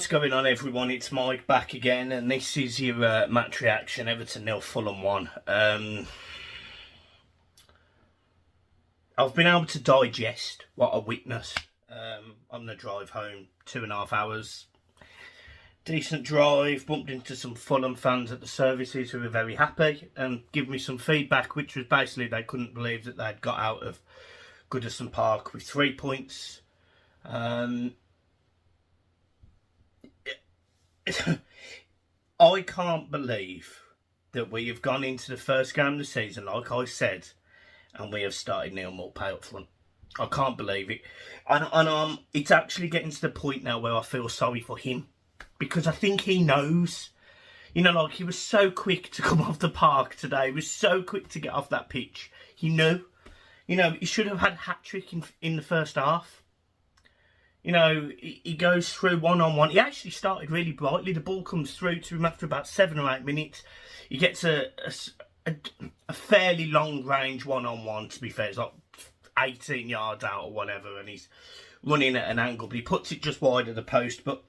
What's going on, everyone? It's Mike back again, and this is your match reaction. Everton 0, Fulham 1. I've been able to digest what I witnessed on the drive home. 2.5 hours. Decent drive. Bumped into some Fulham fans at the services who were very happy and give me some feedback, which was basically they couldn't believe that they'd got out of Goodison Park with 3 points. I can't believe that we have gone into the first game of the season, like I said, and we have started Neil Maupay up front. I can't believe it. And it's actually getting to the point now where I feel sorry for him, because I think he knows. You know, like, he was so quick to come off the park today. He was so quick to get off that pitch. He knew. You know, he should have had a hat-trick in the first half. You know, he goes through one-on-one. He actually started really brightly. The ball comes through to him after about 7 or 8 minutes. He gets a fairly long-range one-on-one, to be fair. It's like 18 yards out or whatever, and he's running at an angle. But he puts it just wide of the post. But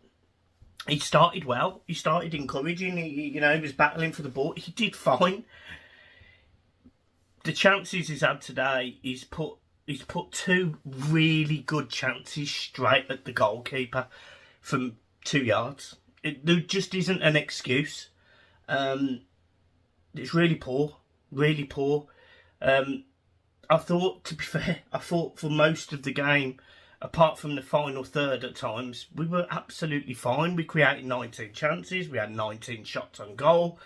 he started well. He started encouraging. He was battling for the ball. He did fine. The chances he's had today, he's put 2 really good chances straight at the goalkeeper from 2 yards. There just isn't an excuse. It's really poor, really poor. I thought, to be fair, for most of the game, apart from the final third at times, we were absolutely fine. We created 19 chances. We had 19 shots on goal.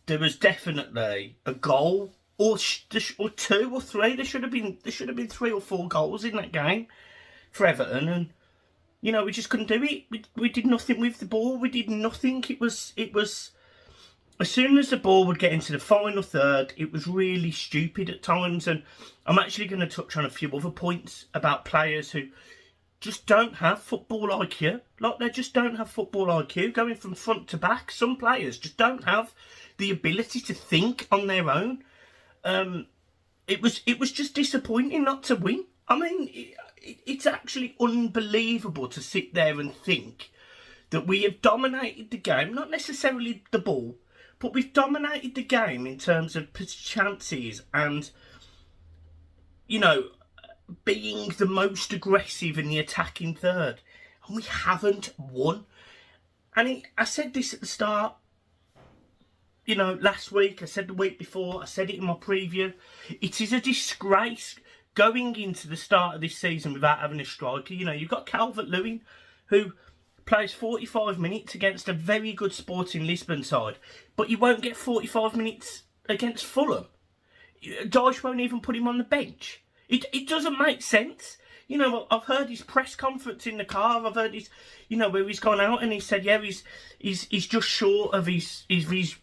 There was definitely a goal. Or 2 or 3. There should have been 3 or 4 goals in that game for Everton, and you know, we just couldn't do it. We did nothing with the ball. We did nothing. It was as soon as the ball would get into the final third, it was really stupid at times. And I'm actually going to touch on a few other points about players who just don't have football IQ. Like, they just don't have football IQ going from front to back. Some players just don't have the ability to think on their own. It was just disappointing not to win. I mean, it's actually unbelievable to sit there and think that we have dominated the game, not necessarily the ball, but we've dominated the game in terms of chances and, you know, being the most aggressive in the attacking third. And we haven't won. And I said this at the start. You know, last week, I said the week before, I said it in my preview. It is a disgrace going into the start of this season without having a striker. You know, you've got Calvert-Lewin, who plays 45 minutes against a very good Sporting Lisbon side, but you won't get 45 minutes against Fulham. Dyche won't even put him on the bench. It doesn't make sense. You know, I've heard his press conference in the car. I've heard his, you know, where he's gone out and he said, yeah, he's just short of his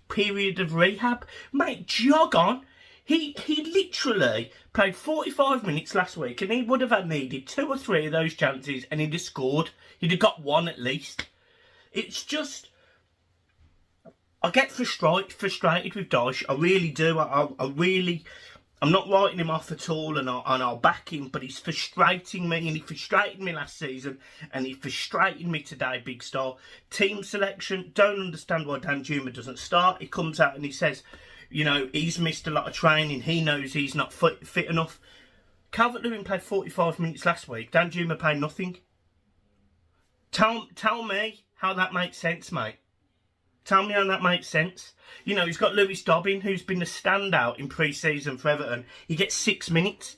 period of rehab. Mate, jog on. He literally played 45 minutes last week, and he would have needed 2 or 3 of those chances, and he'd have scored. He'd have got 1 at least. It's just, I get frustrated with Dyche. I really do. I'm not writing him off at all, and I'll back him, but he's frustrating me, and he frustrated me last season, and he frustrated me today, big star. Team selection, don't understand why Danjuma doesn't start. He comes out and he says, you know, he's missed a lot of training, he knows he's not fit enough. Calvert-Lewin played 45 minutes last week, Danjuma played nothing. Tell me how that makes sense, mate. Tell me how that makes sense. You know, he's got Lewis Dobbin, who's been a standout in pre-season for Everton. He gets 6 minutes.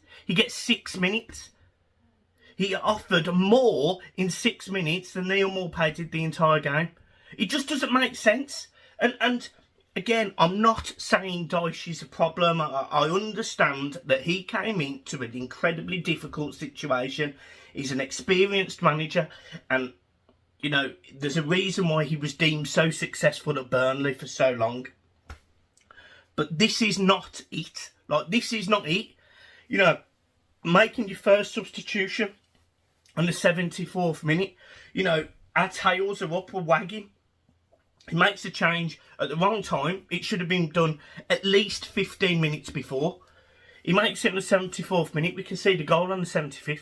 He offered more in 6 minutes than Neil Maupay did the entire game. It just doesn't make sense. And again, I'm not saying Dyche is a problem. I understand that he came into an incredibly difficult situation. He's an experienced manager, and you know, there's a reason why he was deemed so successful at Burnley for so long. But this is not it. Like, this is not it. You know, making your first substitution on the 74th minute. You know, our tails are up, we're wagging. He makes a change at the wrong time. It should have been done at least 15 minutes before. He makes it on the 74th minute. We can see the goal on the 75th.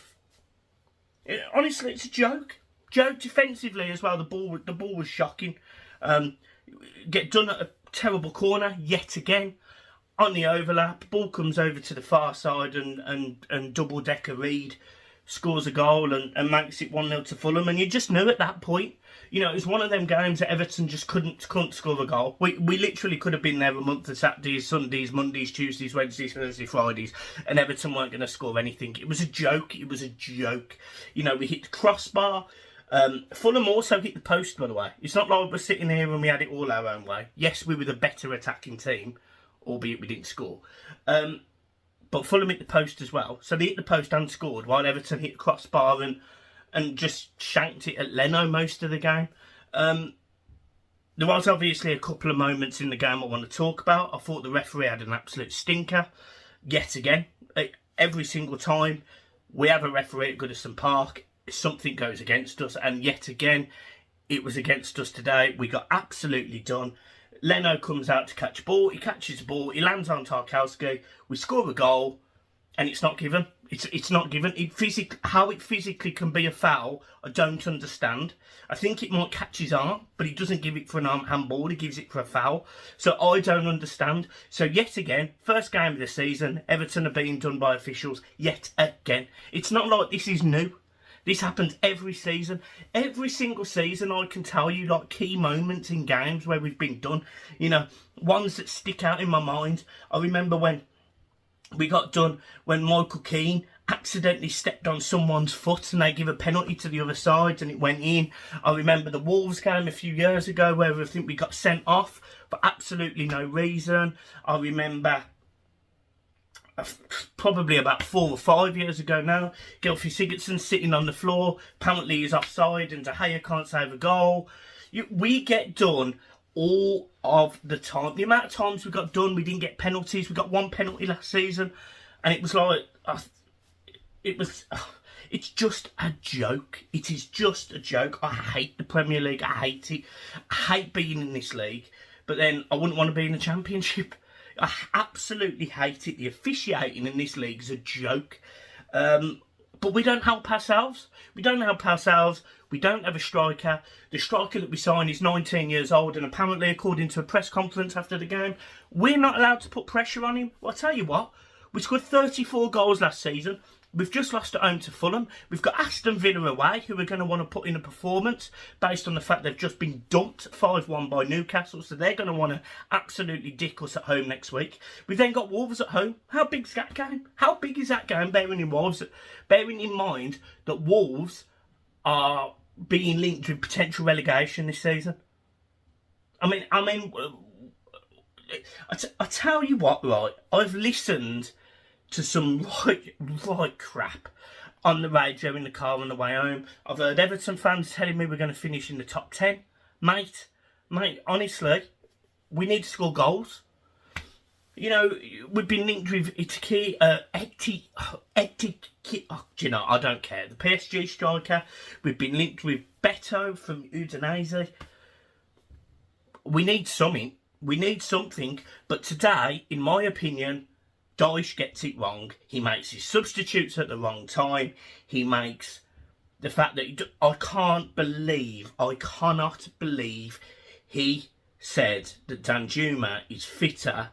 Honestly, it's a joke. Joe, defensively as well, the ball was shocking. Get done at a terrible corner yet again. On the overlap, ball comes over to the far side and double-decker Reed scores a goal and makes it 1-0 to Fulham. And you just knew at that point, you know, it was one of them games that Everton just couldn't score a goal. We literally could have been there a month of Saturdays, Sundays, Mondays, Tuesdays, Wednesdays, Thursdays, Fridays, and Everton weren't going to score anything. It was a joke. It was a joke. You know, we hit the crossbar. Fulham also hit the post, by the way. It's not like we're sitting here and we had it all our own way. Yes, we were the better attacking team, albeit we didn't score. But Fulham hit the post as well. So they hit the post and scored, while Everton hit the crossbar and just shanked it at Leno most of the game. There was obviously a couple of moments in the game I want to talk about. I thought the referee had an absolute stinker. Yet again, every single time we have a referee at Goodison Park, something goes against us. And yet again, it was against us today. We got absolutely done. Leno comes out to catch ball. He catches the ball. He lands on Tarkowski. We score a goal, and it's not given. It's not given. How it physically can be a foul, I don't understand. I think it might catch his arm, but he doesn't give it for an arm handball. He gives it for a foul. So I don't understand. So yet again, first game of the season, Everton are being done by officials yet again. It's not like this is new. This happens every season. Every single season, I can tell you, like, key moments in games where we've been done. You know, ones that stick out in my mind. I remember when we got done, when Michael Keane accidentally stepped on someone's foot and they give a penalty to the other side and it went in. I remember the Wolves game a few years ago where I think we got sent off for absolutely no reason. I remember probably about 4 or 5 years ago now, Gylfi Sigurdsson sitting on the floor, apparently he's offside and De Gea can't save a goal. We get done all of the time. The amount of times we got done, we didn't get penalties. We got 1 penalty last season, and it was like, it's just a joke. It is just a joke. I hate the Premier League. I hate it. I hate being in this league, but then I wouldn't want to be in the Championship. I absolutely hate it. The officiating in this league is a joke. But we don't help ourselves. We don't help ourselves. We don't have a striker. The striker that we signed is 19 years old, and apparently, according to a press conference after the game, we're not allowed to put pressure on him. Well, I'll tell you what, we scored 34 goals last season. We've just lost at home to Fulham. We've got Aston Villa away, who are going to want to put in a performance based on the fact they've just been dumped 5-1 by Newcastle, so they're going to want to absolutely dick us at home next week. We've then got Wolves at home. How big's that game? How big is that game, bearing in mind that Wolves are being linked with potential relegation this season? I mean, I tell you what, right, I've listened to some right crap on the radio in the car on the way home. I've heard Everton fans telling me we're going to finish in the top 10. Mate, honestly, we need to score goals. You know, we've been linked with Itiki, you know, I don't care. The PSG striker. We've been linked with Beto from Udinese. We need something. We need something. But today, in my opinion, Dyche gets it wrong. He makes his substitutes at the wrong time. He makes the fact that I cannot believe he said that Danjuma is fitter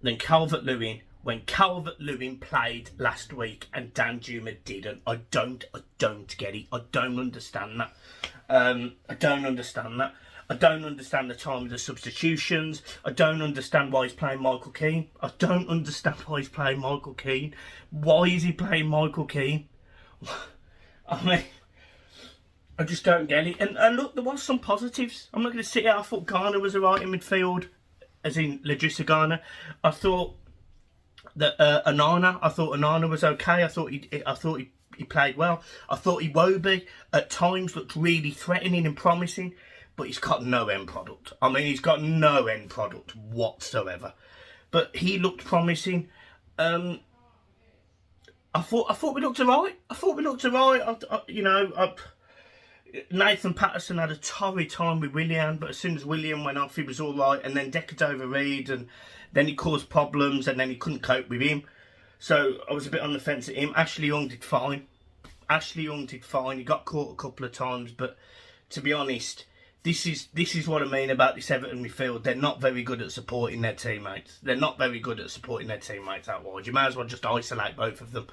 than Calvert-Lewin when Calvert-Lewin played last week and Danjuma didn't. I don't get it. I don't understand that. I don't understand that. I don't understand the time of the substitutions. I don't understand why he's playing Michael Keane. I don't understand why he's playing Michael Keane. Why is he playing Michael Keane? I mean, I just don't get it. And look, there was some positives. I'm not going to sit here. I thought Garner was alright in midfield, as in Ladrissa Garner. I thought that Onana was okay. I thought he played well. I thought Iwobi at times looked really threatening and promising. But he's got no end product. I mean, he's got no end product whatsoever. But he looked promising. I thought we looked alright. Nathan Patterson had a torrid time with Willian, but as soon as Willian went off, he was alright. And then deckered over Reed, and then he caused problems, and then he couldn't cope with him. So I was a bit on the fence at him. Ashley Young did fine. Ashley Young did fine. He got caught a couple of times, but to be honest, this is what I mean about this Everton midfield. They're not very good at supporting their teammates. They're not very good at supporting their teammates out wide. You may as well just isolate both of them.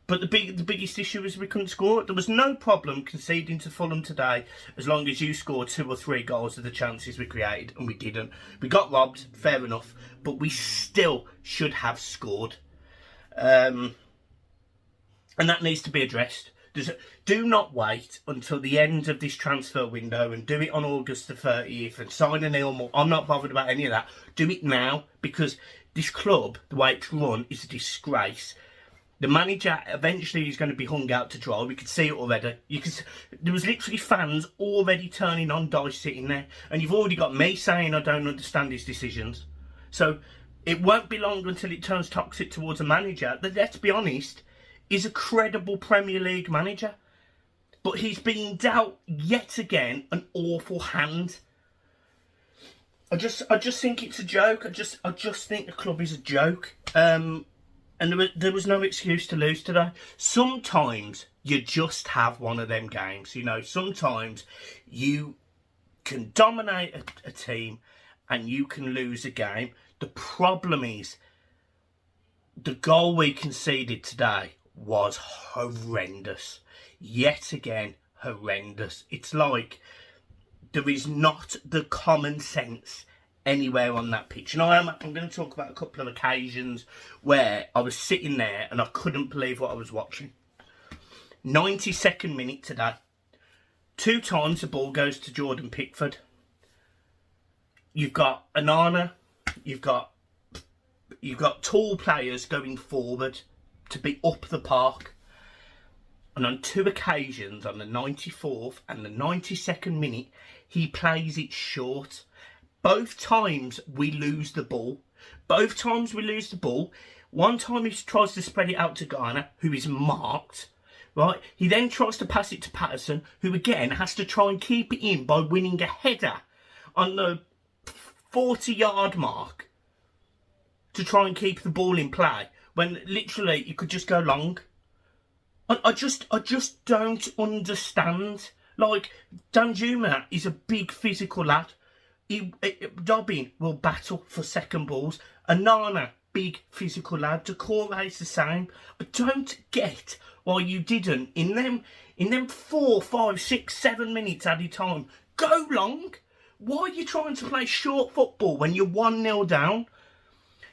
But the biggest issue is we couldn't score. There was no problem conceding to Fulham today as long as you scored 2 or 3 goals of the chances we created, and we didn't. We got robbed, fair enough, but we still should have scored. And that needs to be addressed. Do not wait until the end of this transfer window and do it on August the 30th and sign a Neil Moore. I'm not bothered about any of that. Do it now, because this club, the way it's run, is a disgrace. The manager eventually is going to be hung out to dry. We could see it already. There was literally fans already turning on Dice sitting there. And you've already got me saying I don't understand his decisions. So it won't be long until it turns toxic towards a manager that, let's be honest, is a credible Premier League manager. But he's being dealt yet again an awful hand. I just think it's a joke. I just think the club is a joke. And there was no excuse to lose today. Sometimes you just have one of them games. You know, sometimes you can dominate a team and you can lose a game. The problem is the goal we conceded today was horrendous. Yet again, horrendous. It's like there is not the common sense anywhere on that pitch. And I'm going to talk about a couple of occasions where I was sitting there and I couldn't believe what I was watching. 92nd minute today. 2 times the ball goes to Jordan Pickford. You've got Anana. You've got tall players going forward to be up the park. And on 2 occasions, on the 94th and the 92nd minute, he plays it short. Both times we lose the ball. Both times we lose the ball. One time he tries to spread it out to Garner, who is marked. Right? He then tries to pass it to Patterson, who again has to try and keep it in by winning a header on the 40-yard mark to try and keep the ball in play, when literally you could just go long. I just don't understand. Like, Danjuma is a big physical lad. Dobbin will battle for second balls. Anana, big physical lad. Decore is the same. I don't get why you didn't, in them 4, 5, 6, 7 minutes at a time, go long. Why are you trying to play short football when you're 1-0 down?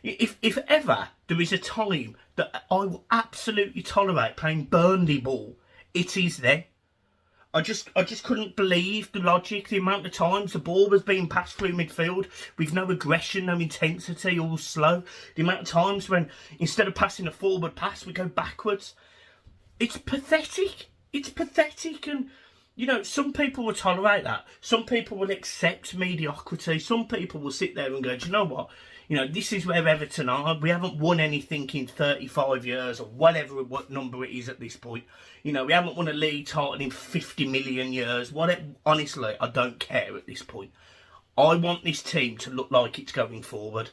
If ever there is a time that I will absolutely tolerate playing Burnley ball, it is then. I just couldn't believe the logic, the amount of times the ball was being passed through midfield with no aggression, no intensity, all slow. The amount of times when instead of passing a forward pass, we go backwards. It's pathetic. It's pathetic. And, you know, some people will tolerate that. Some people will accept mediocrity. Some people will sit there and go, do you know what? You know, this is where Everton are. We haven't won anything in 35 years or whatever, what number it is at this point. You know, we haven't won a league title in 50 million years. Honestly, I don't care at this point. I want this team to look like it's going forward.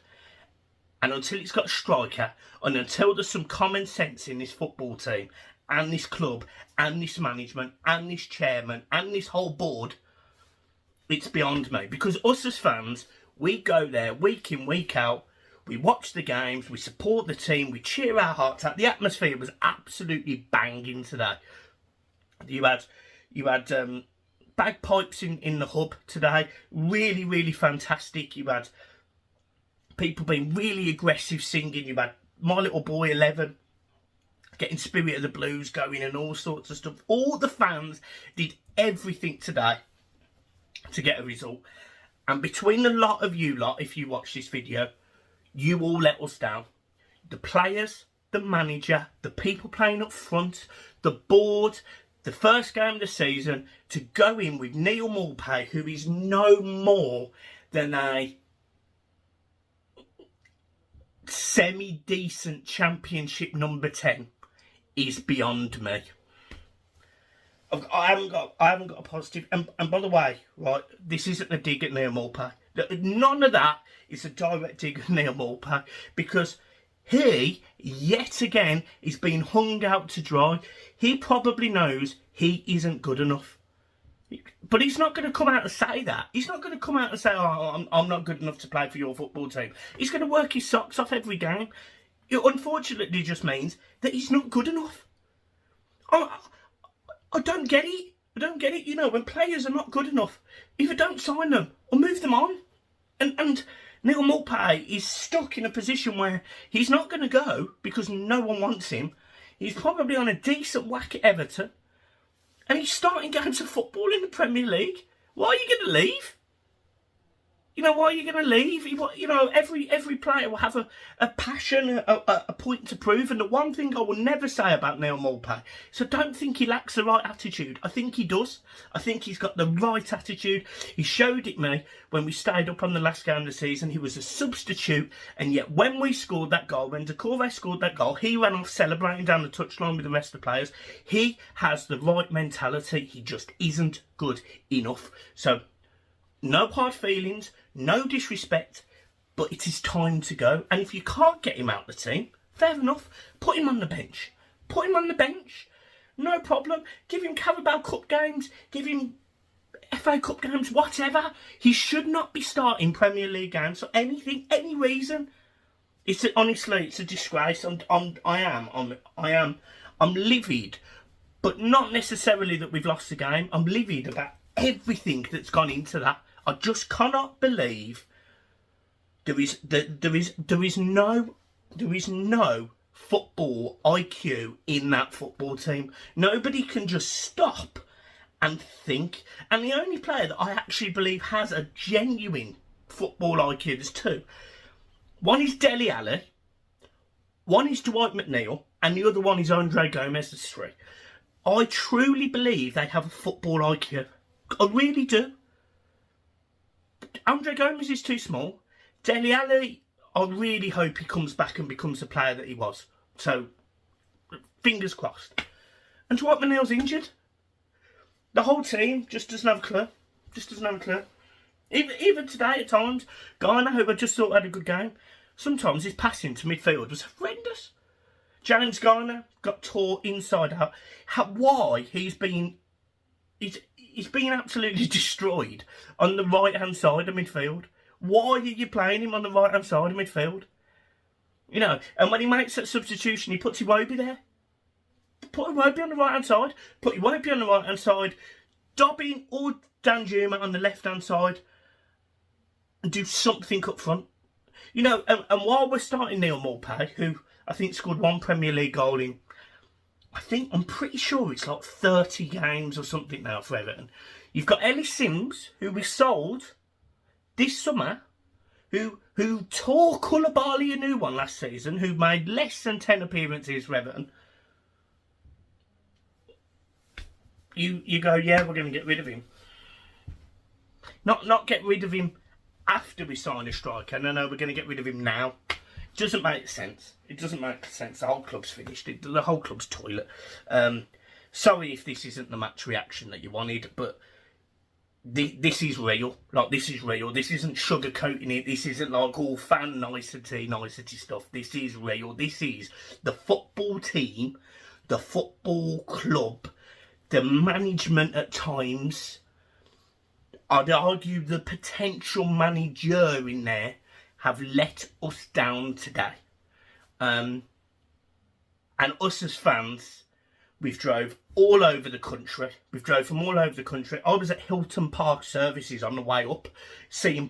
And until it's got a striker, and until there's some common sense in this football team, and this club, and this management, and this chairman, and this whole board, it's beyond me. Because us as fans, we go there week in, week out, we watch the games, we support the team, we cheer our hearts out. The atmosphere was absolutely banging today. You had bagpipes in the hub today, really, really fantastic. You had people being really aggressive singing. You had My Little Boy 11 getting Spirit of the Blues going and all sorts of stuff. All the fans did everything today to get a result. And between the lot of you lot, if you watch this video, you all let us down. The players, the manager, the people playing up front, the board, the first game of the season, to go in with Neil Maupay, who is no more than a semi-decent championship number 10, is beyond me. I haven't got a positive. And by the way, right, this isn't a dig at Neil Maupay. None of that is a direct dig at Neil Maupay, because He, yet again, is being hung out to dry. He probably knows he isn't good enough. But he's not going to come out and say that. He's not going to come out and say, oh, I'm not good enough to play for your football team. He's going to work his socks off every game. It unfortunately just means that he's not good enough. I don't get it. I don't get it. You know, when players are not good enough, either don't sign them or move them on. And Neil Maupay is stuck in a position where he's not going to go because no one wants him. He's probably on a decent whack at Everton. And he's starting games of football in the Premier League. Why are you going to leave? You know, why are you going to leave? You know, every player will have a passion, a point to prove. And the one thing I will never say about Neil Maupay is I don't think he lacks the right attitude. I think he does. I think he's got the right attitude. He showed it me when we stayed up on the last game of the season. He was a substitute. And yet when we scored that goal, when Decore scored that goal, he ran off celebrating down the touchline with the rest of the players. He has the right mentality. He just isn't good enough. So, no hard feelings, no disrespect, but it is time to go. And if you can't get him out the team, fair enough, put him on the bench. Put him on the bench, no problem. Give him Carabao Cup games, give him FA Cup games, whatever. He should not be starting Premier League games for anything, any reason. Honestly, it's a disgrace. I'm livid, but not necessarily that we've lost the game. I'm livid about everything that's gone into that. I just cannot believe there is no football IQ in that football team. Nobody can just stop and think. And the only player that I actually believe has a genuine football IQ, there's two. One is Dele Alli, one is Dwight McNeil, and the other one is Andre Gomez. There's three. I truly believe they have a football IQ. I really do. Andre Gomez is too small. Dele Alli, I really hope he comes back and becomes the player that he was. So, fingers crossed. And Dwight McNeil's injured. The whole team just doesn't have a clue. Just doesn't have a clue. Even today at times, Garner, who I just thought had a good game, sometimes his passing to midfield was horrendous. James Garner got tore inside out. Why he's been absolutely destroyed on the right-hand side of midfield. Why are you playing him on the right-hand side of midfield? You know, and when he makes that substitution, he puts Iwobi there. Put Iwobi on the right-hand side. Put Iwobi on the right-hand side. Dobbin or Danjuma on the left-hand side. And do something up front. You know, and while we're starting Neil Maupay, who I think scored one Premier League goal in, I'm pretty sure it's like 30 games or something now for Everton. You've got Ellis Sims, who we sold this summer, who tore Koulibaly a new one last season, who made less than 10 appearances for Everton. You go, yeah, we're going to get rid of him. Not get rid of him after we sign a striker. No, we're going to get rid of him now. Doesn't make sense. It doesn't make sense. The whole club's finished. The whole club's toilet. Sorry if this isn't the match reaction that you wanted, but this is real. Like, this is real. This isn't sugarcoating it. This isn't like all fan nicety stuff. This is real. This is the football team, the football club, the management at times. I'd argue the potential manager in there have let us down today. And us as fans, we've drove all over the country. We've drove from all over the country. I was at Hilton Park Services on the way up,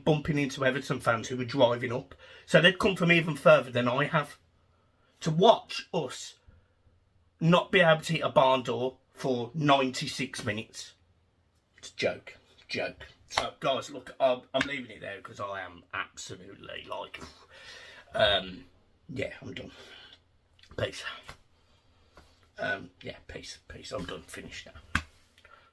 bumping into Everton fans who were driving up. So they'd come from even further than I have. To watch us not be able to hit a barn door for 96 minutes. It's a joke. Joke. So, guys, look, I'm leaving it there because I am absolutely, like, yeah, I'm done. Peace. Yeah, peace. I'm done. Finished now.